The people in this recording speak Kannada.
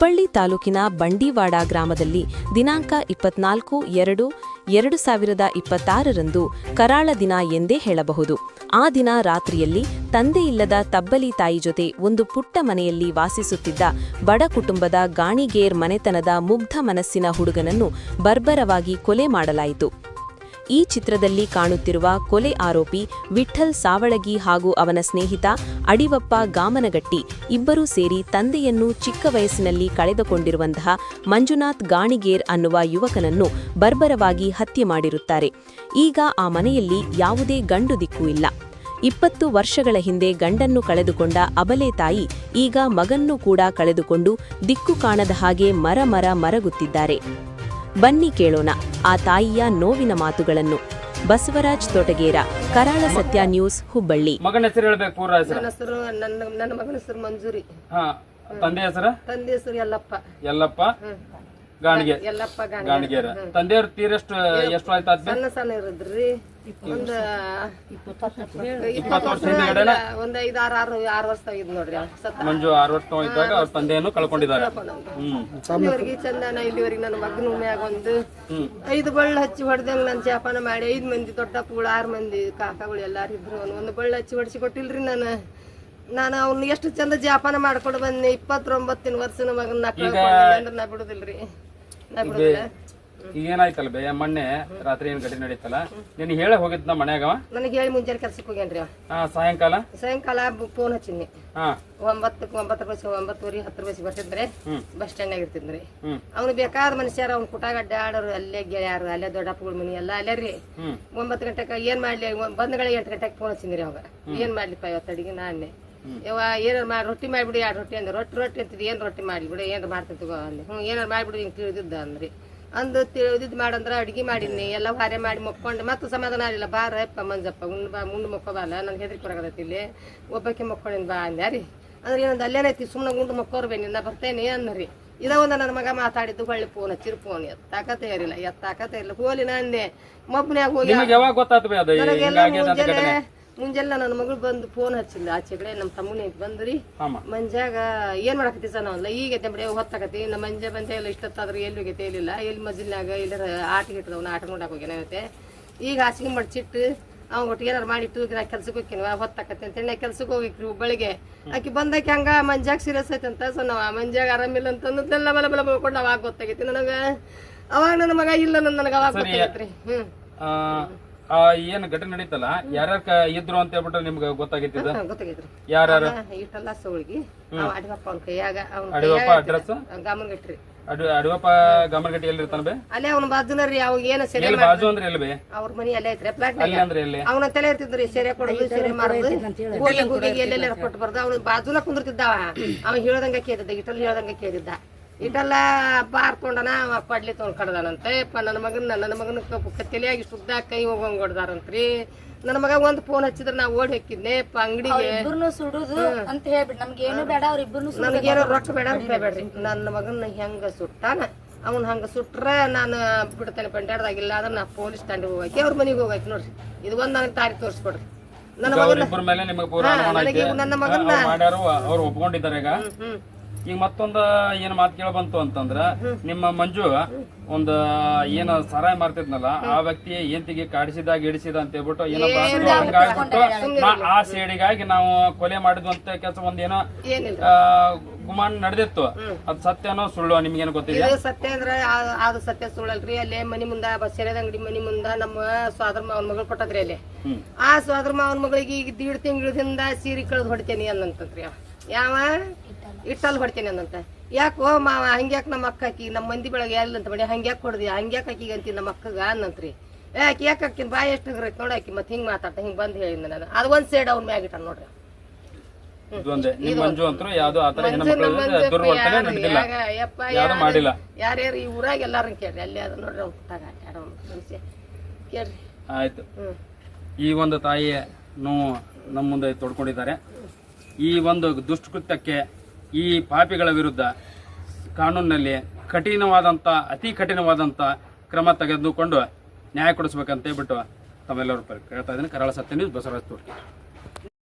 ಹುಬ್ಬಳ್ಳಿ ತಾಲೂಕಿನ ಬಂಡೀವಾಡ ಗ್ರಾಮದಲ್ಲಿ ದಿನಾಂಕ 24/2/2026ರಂದು ಕರಾಳ ದಿನ ಎಂದೇ ಹೇಳಬಹುದು. ಆ ದಿನ ರಾತ್ರಿಯಲ್ಲಿ ತಂದೆಯಿಲ್ಲದ ತಬ್ಬಲಿ ತಾಯಿ ಜೊತೆ ಒಂದು ಪುಟ್ಟ ಮನೆಯಲ್ಲಿ ವಾಸಿಸುತ್ತಿದ್ದ ಬಡ ಕುಟುಂಬದ ಗಾಣಿಗೇರ್ ಮನೆತನದ ಮುಗ್ಧ ಮನಸ್ಸಿನ ಹುಡುಗನನ್ನು ಬರ್ಬರವಾಗಿ ಕೊಲೆ ಮಾಡಲಾಯಿತು. ಈ ಚಿತ್ರದಲ್ಲಿ ಕಾಣುತ್ತಿರುವ ಕೊಲೆ ಆರೋಪಿ ವಿಠ್ಠಲ್ ಸಾವಳಗಿ ಹಾಗೂ ಅವನ ಸ್ನೇಹಿತ ಅಡಿವಪ್ಪ ಗಾಮನಗಟ್ಟಿ ಇಬ್ಬರೂ ಸೇರಿ ತಂದೆಯನ್ನು ಚಿಕ್ಕ ವಯಸ್ಸಿನಲ್ಲಿ ಕಳೆದುಕೊಂಡಿರುವಂತಹ ಮಂಜುನಾಥ್ ಗಾಣಿಗೇರ್ ಅನ್ನುವ ಯುವಕನನ್ನು ಬರ್ಬರವಾಗಿ ಹತ್ಯೆ ಮಾಡಿರುತ್ತಾರೆ. ಈಗ ಆ ಮನೆಯಲ್ಲಿ ಯಾವುದೇ ಗಂಡು ದಿಕ್ಕು ಇಲ್ಲ. 20 ವರ್ಷಗಳ ಹಿಂದೆ ಗಂಡನ್ನು ಕಳೆದುಕೊಂಡ ಅಬಲೆ ತಾಯಿ ಈಗ ಮಗನ್ನೂ ಕೂಡ ಕಳೆದುಕೊಂಡು ದಿಕ್ಕು ಕಾಣದ ಹಾಗೆ ಮರಗುತ್ತಿದ್ದಾರೆ. ಬನ್ನಿ ಕೇಳೋಣ ಆ ತಾಯಿಯ ನೋವಿನ ಮಾತುಗಳನ್ನು. ಬಸವರಾಜ್ ತೋಟಗೇರ, ಕರಾಳ ಸತ್ಯ ನ್ಯೂಸ್, ಹುಬ್ಬಳ್ಳಿ. ಮಗನ ಹೆಸರು ಹೇಳಬೇಕು. ಪೂರ ಹೆಸರು? ನನ್ನ ಮಗನ ಹೆಸರು ಮಂಜೂರಿ. ತಂದೆ ಹೆಸರು? ತಂದೆ ಹೆಸರು ಯಲ್ಲಪ್ಪ ಗಾಣಿಗೇರ್. ಗಾಣಿಗೇರ. ತಂದೆಯವ್ರ ತೀರೆಷ್ಟು ಎಷ್ಟು ಆಯ್ತು? ಸಣ್ಣ ಇರದ್ರಿ. ಒಂದ್ 20 ವರ್ಷ ಹಿಂದೆ ಒಂದ್ 5-6 ವರ್ಷ ಆಗಿದ್ ನೋಡ್ರಿ. ಮಂಜು 6 ವರ್ಷ ಇದ್ದಾಗ ಅವ್ರ ತಂದೆಯನ್ನು ಕಳ್ಕೊಂಡಿದ್ದಾರೆ. ಇಲ್ಲಿವರೆಗೆ ಚಂದನ, ಇಲ್ಲಿವರೆಗೆ ನನ್ನ ಮಗನ ಮ್ಯಾಗ ಒಂದು 5 ಬಳ್ಳ ಹಚ್ಚಿ ಹೊಡೆದಂಗ ನಾನು ಜಾಪಾನ ಮಾಡಿ 5 ಮಂದಿ ದೊಡ್ಡಪ್ಪಗಳು 6 ಮಂದಿ ಕಾಕಾಗಳು ಎಲ್ಲಾರು ಇದ್ರು. ಒಂದು ಬಳ್ಳ ಹಚ್ಚಿ ಹೊಡಿಸಿ ಕೊಟ್ಟಿಲ್ರಿ. ನಾನು ಅವ್ನ ಎಷ್ಟು ಚಂದ ಜಾಪಾನ ಮಾಡ್ಕೊಂಡು ಬಂದ್ನಿ. 29 ವರ್ಷದ ಮಗನ ನಾ ಬಿಡುದಿಲ್ರಿ. ಈಗ ಏನಾಯ್ತಲ್ಲ ಬೇ, ಮೊನ್ನೆ ರಾತ್ರಿ ಏನ್ ಘಟನೆ ನಡೀತಲ್ಲ, ನೀನ್ ಹೇಳ ಹೋಗಿದ್ನ ಮನ್ಯಾಗ? ನನಗೆ ಹೇಳಿ ಮುಂಜಾನೆ ಕೆಲ್ಸಕ್ಕೆ ಹೋಗ್ಯಾನ್ರಿ. ಸಾಯಂಕಾಲ ಫೋನ್ ಹಚ್ಚಿನಿ. 9:30 10 ಬರ್ತಿದ್ರೆ ಬಸ್ ಸ್ಟ್ಯಾಂಡ್ ಆಗಿರ್ತಿದ್ರಿ. ಅವ್ನು ಬೇಕಾದ ಮನುಷ್ಯರ ಅವ್ನ ಕುಟಾಗ ಅಡ್ಡಾಡೋರು, ಅಲ್ಲೇ ಗೆಳೆಯಾರು, ಅಲ್ಲೇ ದೊಡ್ಡಪ್ಪಗಳ ಮನಿ ಎಲ್ಲ ಅಲ್ಲೇ ರೀ. 9 ಗಂಟೆಗೆ ಏನ್ ಮಾಡ್ಲಿ, ಬಂದ್ಗಳಿಗೆ 8 ಗಂಟೆಗೆ ಫೋನ್ ಹಚ್ಚಿನ್ರಿ. ಅವಾಗ ಏನ್ ಮಾಡ್ಲಿಪ್ಪ ಇವತ್ತು ಅಡಿಗೆ? ನಾನೇ ಏನಾರು ಮಾಡಿ ರೊಟ್ಟಿ ಮಾಡಿಬಿಡಿ, 2 ರೊಟ್ಟಿ ಅಂದ್ರೆ ರೊಟ್ಟಿ ಅಂತಿದ್, ಏನ್ ರೊಟ್ಟಿ ಮಾಡ್ಬಿಡಿ, ಏನಾರು ಮಾಡ್ತಿರ್ತೀವ ಅಂದೆ. ಏನಾರು ಮಾಡ್ಬಿಡಿ ಹಿಂಗೆ ತಿಳಿದಿದ್ದ ಅಂದ್ರಿ. ತಿಳಿದಿದ್ದು ಮಾಡಂದ್ರ ಅಡ್ಗೆ ಮಾಡಿನಿ, ಎಲ್ಲ ಹಾರೆ ಮಾಡಿ ಮಕ್ಕೊಂಡು ಮತ್ತು ಸಮಾಧಾನ ಆಗಿಲ್ಲ. ಬಾರಪ್ಪ ಮಂಜಪ್ಪ ಮುಂದೆ ಮಕ್ಕೋಬಲ್ಲ, ನನ್ಗೆ ಹೆದರಿಕೆ ಬರಕತ್ತೈತಿ. ಇಲ್ಲಿ ಒಬ್ಬಕ್ಕೆ ಮಕ್ಕೊಂಡಿನ ಬಾ ಅಂದ್ಯಾ ರೀ. ಅಂದ್ರೆ ಏನೊಂದು ಅಲ್ಲೇನೈತಿ, ಸುಮ್ಮನೆ ಗುಂಡು ಮಕ್ಕೋರ್ಬೇನಿ, ನಾ ಬರ್ತೇನೆ ಅಂದ್ರಿ. ಒಂದು ನನ್ನ ಮಗ ಮಾತಾಡಿದ್ದು. ಹೊಳ್ಳಿ ಫೋನ್ ಹಚ್ಚಿರ್ ಫೋನ್ ಎತ್ತಾಕತೇ ಇರಲಿಲ್ಲ. ಹೋಲಿ ನಾ ಅಂದೆ ಮಬ್ಬನ್ಯಾಗ ಹೋಗಿ ಮುಂಜಾನೆ ನನ್ನ ಮಗಳು ಬಂದು ಫೋನ್ ಹಚ್ಚಿಲ್ಲ. ಆಚೆ ಕಡೆ ನಮ್ಮ ತಮ್ಮನೇ ಬಂದ್ರಿ. ಮಂಜಾಗ ಏನ್ ಮಾಡಕತ್ತಿ ಸರ್ ನಾವಲ್ಲ, ಈಗ ಬಿಡಿ ಹೊತ್ತಾಕತಿ. ನಮ್ಮ ಮಂಜ ಬಂತ ಎಲ್ಲ ಇಷ್ಟತ್ತಾದ್ರೆ ಎಲ್ಲಿ ಹೋಗೈತೆ ಎಲ್ಲಿಲ್ಲ, ಎಲ್ಲಿ ಮಜಿಲ್ನಾಗ ಎಲ್ಲರ ಆಟ ಇಟ್ಟದವನ ಆಟ ನೋಡಕ್ ಹೋಗ್ಯಾನೈತೆ. ಈಗ ಹಾಸಿಗೆ ಮಡ್ಚಿಟ್ಟು ಅವ್ನ ಒಟ್ಟಿಗೆ ಏನಾರು ಮಾಡಿಟ್ಟು ನಾ ಕೆಲ್ಸಕ್ಕೆ ಹೋಗ್ತೀನಿ, ಹೊತ್ತಾಕತಿ ಅಂತೇಳಿ ನಾ ಕೆಲ್ಸಕ್ಕೆ ಹೋಗಿಕ್ರಿ ಹುಬ್ಬಳ್ಳಿಗೆ. ಆಕಿ ಬಂದಾಕಿ ಹಂಗ ಮಂಜಾಗ ಸೀರಿಯಸ್ ಐತೆ ಅಂತ. ಸೊ ನಾವ್ ಮಂಜಾಗ ಆರಾಮಿಲ್ಲ ಅಂತಂದೆಲ್ಲ ಬಲ ಬಳ್ಕೊಂಡು ಅವಾಗ ಗೊತ್ತಾಗೈತಿ ನನಗ. ಅವಾಗ ನನ್ನ ಮಗ ಇಲ್ಲ ನನಗ ಅವಾಗ ಗೊತ್ತಾಗೈತ್ರಿ. ಏನ್ ಘಟನೆ ನಡೀತಲ್ಲ, ಯಾರ್ಯಾರ ಇದ್ರು ಅಂತ ಹೇಳ್ಬಿಟ್ಟು ನಿಮ್ಗೆ ಗೊತ್ತಾಗೈತಿದ? ಗೊತ್ತಾಗೈತ್ರಿ. ಯಾರು? ಇಟ್ಟಲ್ಲ ಸೋಳಿಗೆ ಅಡಿವಪ್ಪ ಅವ್ನ ಕೈಯಾಗ. ಅಡಿವಪ್ಪ ಅಡ್ರೆಸ್? ಗಾಮನಗಟ್ರಿ. ಅಡಿವಪ್ಪ ಗಾಮನಗಟ್ಟಿ ಎಲ್ಲಿ ಇರ್ತಾನ ಬೇ? ಅಲ್ಲೇ ಅವ್ನ ಬಾಜುನ ರೀ. ಅವಾಗ ಏನ ಸೆರೆ ಬಾಜು ಅಂದ್ರೆ ಎಲ್ಲಿ ಬೇ? ಅವ್ರ ಮನಿ ಅಲ್ಲೇ ಐತ್ರಿ ಫ್ಲಾಟ್. ಅಲ್ಲಿ ಅಂದ್ರೆ ಎಲ್ಲಿ? ಅವನ ತಲೆ ಇರ್ತಿದ್ರಿ, ಸೆರೆ ಕೊಡೋದು, ಸೆರೆ ಮಾಡೋದು, ಹೋಗಿ ಎಲ್ಲೆಲ್ಲ ಕೊಟ್ಟು ಬರ್ದ. ಅವ್ನ ಬಾಜುನ ಕುಂದಿರ್ತಿದ್ದಾವ. ಅವ ಹೇಳ್ದಂಗ ಕೇಳಿದ್ದ, ಇಟ್ಟಲ್ ಹೇಳ್ದಂಗ ಕೇಳಿದ್ದ. ಇಟ್ಟಲ್ಲ ಬಾರ್ಕೊಂಡನ ಕೊಡ್ಲಿ ತೊಗೊಂಡ್ ಕಡ್ದಾನಂತೆ. ನನ್ನ ಮಗನ ತಲೆಯಾಗಿ ಸುದ್ದ ಕೈ ಹೋಗಂಗ್ ಹೊಡ್ದಾರಂತ್ರಿ. ನನ್ನ ಮಗ ಒಂದ್ ಫೋನ್ ಹಚ್ಚಿದ್ರೆ ನಾ ಓಡಿ ಹಾಕಿದ್ನೆ ಅಂಗಡಿಗೆ. ಸುಡುದು ಅಂತ ಹೇಳ್ಬಿಟ್ಟು ನಮ್ಗೆ ಏನು ಬೇಡ, ನನಗೇನೋ ರೊಕ್ಕ ಬೇಡ, ರೂಪಾಯಿ ಬೇಡ್ರಿ. ನನ್ನ ಮಗನ ಹೆಂಗ ಸುಟ್ಟಾನ, ಅವ್ನ ಹಂಗ ಸುಟ್ರ ನಾನು ಬಿಡ್ತಾನೆ. ಪಂಡ್ಯಾಡ್ದಾಗಿಲ್ಲ ಅಂದ್ರೆ ನಾ ಪೊಲೀಸ್ ಸ್ಟ್ಯಾಂಡ್ ಹೋಗಾಕಿ ಅವ್ರ ಮನೆಗೆ ಹೋಗಾಕಿ ನೋಡ್ರಿ. ಇದು ಒಂದ್ ನನಗೆ ತಾರೀಖ್ ತೋರಿಸ್ಕೊಡ್ರಿ. ನನ್ನ ಮಗನ ಅವ್ರು ಒಪ್ಕೊಂಡಿದ್ದಾರೆ. ಈಗ ಮತ್ತೊಂದ ಏನ್ ಮಾತು ಕೇಳ ಬಂತು ಅಂತಂದ್ರ, ನಿಮ್ಮ ಮಂಜು ಒಂದ್ ಏನ ಸರಾಯ್ ಮಾಡ್ತಿದ್ನಲ್ಲ, ಆ ವ್ಯಕ್ತಿ ಏಂತಿಗೆ ಕಾಡಿಸಿದಾಗ ಇಡಿಸಿದ ಅಂತ ಹೇಳ್ಬಿಟ್ಟು ಏನೋ ಆ ಸೇಡಿಗಾಗಿ ನಾವು ಕೊಲೆ ಮಾಡಿದ್ವು ಅಂತ ಕೆಲಸ ಒಂದೇನೋ ಗುಮಾನ್ ನಡೆದಿತ್ತು. ಅದ್ ಸತ್ಯನೋ ಸುಳ್ಳು ನಿಮ್ಗೇನು ಗೊತ್ತಿದೆ? ಸತ್ಯ ಅಂದ್ರೆ ಅದು ಸತ್ಯ ಸುಳ್ಳಲ್ರಿ. ಅಲ್ಲೇ ಮನಿ ಮುಂದ ಬಸ್ಸೇರದ ಅಂಗಡಿ ಮನಿ ಮುಂದ ನಮ್ಮ ಸೋದರ ಮಾವನ ಮಗಳು ಕೊಟ್ಟದ್ರಿ. ಅಲ್ಲಿ ಆ ಸೋದರ ಮಾವನ ಮಗಳಿಗೆ ಈಗ 1.5 ತಿಂಗಳದಿಂದ ಸೀರೆ ಕಳೆದು ಹೊಡಿತೇನಿ ಅನ್ನಂತಂತ್ರಿ. ಯಾವ ಇಟ್ಟಲ್ಲಿ ಹೊಡ್ತೇನೆ ಅನ್ನಂತ. ಯಾಕೋ ಮಾವ ಹಂಗ್ಯಾಕ ನಮ್ಮ ಅಕ್ಕ ಹಾಕಿ ನಮ್ಮ ಮಂದಿ ಬೆಳಗ್ಗೆ ಎಲ್ಲ ಅಂತ ಮಾಡಿ ಹಂಗ್ಯಾಕ ಹೊಡ್ದಿ, ಹಂಗ್ಯಾಕ ಹಾಕಿಗೆ ಅಂತೀನಿ ನಮ್ಮ ಅಕ್ಕಗ ಅನ್ನಂತ್ರಿ. ಯಾಕೆ ಯಾಕೆ ಹಾಕಿನ ಬಾಯಿ ಎಷ್ಟು ಹಗ್ರೈತಿ ನೋಡಾಕಿ. ಮತ್ತೆ ಹಿಂಗ್ ಮಾತಾಡ್ತಾ ಹಿಂಗ್ ಬಂದ್ ಹೇಳಿದ ನಾನು. ಅದು ಒಂದ್ ಸೈಡ್ ಅವ್ನ ಮ್ಯಾಗ ಇಟ್ಟ ನೋಡ್ರಿ. ಯಾರ್ಯಾರು ಈ ಊರಾಗ ಎಲ್ಲಾರು ಕೇಳ್ರಿ, ಅಲ್ಲಿ ಅದ ನೋಡ್ರಿ. ಅವ್ನ ಪುಟ್ಟಾಗ ಮನುಷ್ಯ ಕೇಳ್ರಿ. ಆಯ್ತು. ಈ ಒಂದು ತಾಯಿಯ ನೋವು ನಮ್ಮ ಮುಂದೆ ತೊಡ್ಕೊಂಡಿದ್ದಾರೆ. ಈ ಒಂದು ದುಷ್ಕೃತ್ಯಕ್ಕೆ, ಈ ಪಾಪಿಗಳ ವಿರುದ್ಧ ಕಾನೂನಿನಲ್ಲಿ ಅತಿ ಕಠಿಣವಾದಂಥ ಕ್ರಮ ತೆಗೆದುಕೊಂಡು ನ್ಯಾಯ ಕೊಡಿಸ್ಬೇಕಂತ ಹೇಳ್ಬಿಟ್ಟು ತಮ್ಮೆಲ್ಲರೂ ಕೇಳ್ತಾ ಇದ್ದೀನಿ. ಕರಾಳ ಸತ್ಯ ನ್ಯೂಸ್, ಬಸವರಾಜ್ ತೋಟಗೇರ.